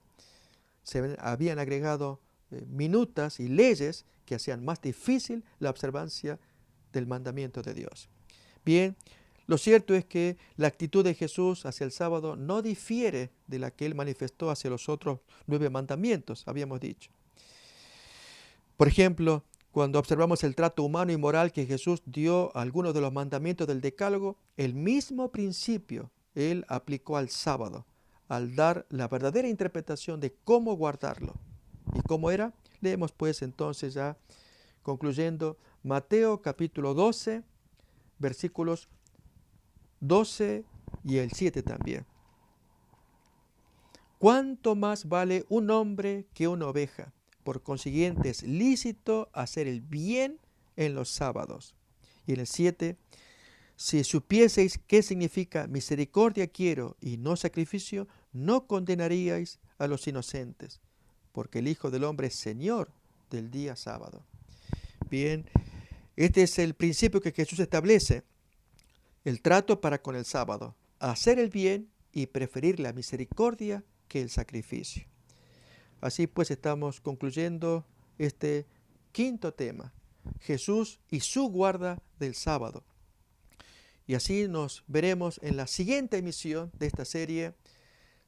se habían agregado minutas y leyes que hacían más difícil la observancia del mandamiento de Dios. Bien, lo cierto es que la actitud de Jesús hacia el sábado no difiere de la que él manifestó hacia los otros 9 mandamientos, habíamos dicho. Por ejemplo, cuando observamos el trato humano y moral que Jesús dio a algunos de los mandamientos del Decálogo, el mismo principio él aplicó al sábado, al dar la verdadera interpretación de cómo guardarlo. ¿Y cómo era? Leemos pues entonces ya, concluyendo, Mateo capítulo 12, versículos 12 y el 7 también. ¿Cuánto más vale un hombre que una oveja? Por consiguiente es lícito hacer el bien en los sábados. Y en el 7, si supieseis qué significa misericordia quiero y no sacrificio, no condenaríais a los inocentes, porque el Hijo del Hombre es Señor del día sábado. Bien, este es el principio que Jesús establece, el trato para con el sábado, hacer el bien y preferir la misericordia que el sacrificio. Así pues estamos concluyendo este quinto tema, Jesús y su guarda del sábado. Y así nos veremos en la siguiente emisión de esta serie,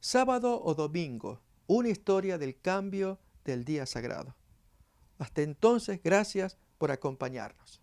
Sábado o Domingo, una historia del cambio del día sagrado. Hasta entonces, gracias por acompañarnos.